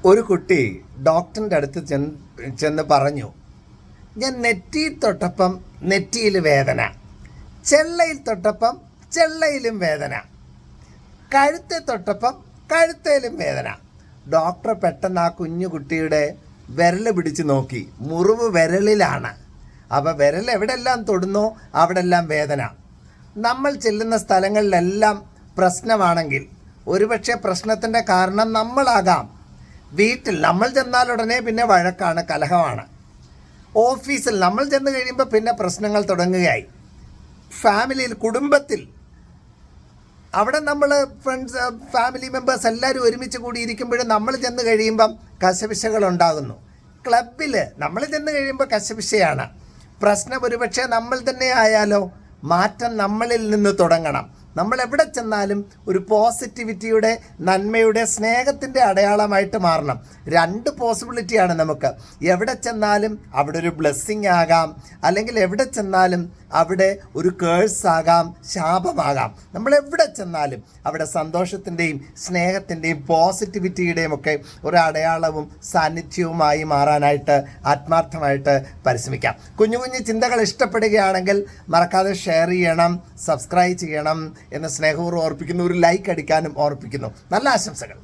ഒരു കുട്ടി ഡോക്ടറിൻ്റെ അടുത്ത് ചെന്ന് പറഞ്ഞു, ഞാൻ നെറ്റിയിൽ തൊട്ടപ്പം നെറ്റിയിൽ വേദന, ചെള്ളയിൽ തൊട്ടപ്പം ചെള്ളയിലും വേദന, കഴുത്തെ തൊട്ടപ്പം കഴുത്തേലും വേദന. ഡോക്ടർ പെട്ടെന്ന് ആ കുഞ്ഞു കുട്ടിയുടെ വിരൽ പിടിച്ച് നോക്കി. മുറിവ് വിരലിലാണ്. അപ്പോൾ വിരൽ എവിടെല്ലാം തൊടുന്നോ അവിടെല്ലാം വേദന. നമ്മൾ ചെല്ലുന്ന സ്ഥലങ്ങളിലെല്ലാം പ്രശ്നമാണെങ്കിൽ ഒരുപക്ഷെ പ്രശ്നത്തിൻ്റെ കാരണം നമ്മളാകാം. വീട്ടിൽ നമ്മൾ ചെന്നാലുടനെ പിന്നെ വഴക്കാണ്, കലഹമാണ്. ഓഫീസിൽ നമ്മൾ ചെന്ന് കഴിയുമ്പോൾ പിന്നെ പ്രശ്നങ്ങൾ തുടങ്ങുകയായി. ഫാമിലിയിൽ, കുടുംബത്തിൽ, അവിടെ നമ്മൾ ഫ്രണ്ട്സ്, ഫാമിലി മെമ്പേഴ്സ് എല്ലാവരും ഒരുമിച്ച് കൂടിയിരിക്കുമ്പോഴും നമ്മൾ ചെന്ന് കഴിയുമ്പം കശപിശകൾ ഉണ്ടാകുന്നു. ക്ലബിൽ നമ്മൾ ചെന്ന് കഴിയുമ്പോൾ കശപിശയാണ്. പ്രശ്നം ഒരുപക്ഷെ നമ്മൾ തന്നെ ആയാലോ? മാറ്റം നമ്മളിൽ നിന്ന് തുടങ്ങണം. നമ്മൾ എവിടെ ചെന്നാലും ഒരു പോസിറ്റിവിറ്റിയുടെ, നന്മയുടെ, സ്നേഹത്തിൻ്റെ അടയാളമായിട്ട് മാറണം. രണ്ട് പോസിബിലിറ്റിയാണ് നമുക്ക്. എവിടെ ചെന്നാലും അവിടെ ഒരു ബ്ലെസ്സിങ് ആകാം, അല്ലെങ്കിൽ എവിടെ ചെന്നാലും അവിടെ ഒരു കേഴ്സ് ആകാം, ശാപമാകാം. നമ്മൾ എവിടെ ചെന്നാലും അവിടെ സന്തോഷത്തിൻ്റെയും സ്നേഹത്തിൻ്റെയും പോസിറ്റിവിറ്റിയുടെയും ഒക്കെ ഒരു അടയാളവും സാന്നിധ്യവുമായി മാറാനായിട്ട് ആത്മാർത്ഥമായിട്ട് പരിശ്രമിക്കാം. കുഞ്ഞു കുഞ്ഞു ചിന്തകൾ ഇഷ്ടപ്പെടുകയാണെങ്കിൽ മറക്കാതെ ഷെയർ ചെയ്യണം, സബ്സ്ക്രൈബ് ചെയ്യണം എന്ന് സ്നേഹപൂർവ്വം ഓർപ്പിക്കുന്നു. ഒരു ലൈക്ക് അടിക്കാനും ഓർപ്പിക്കുന്നു. നല്ല ആശംസകൾ.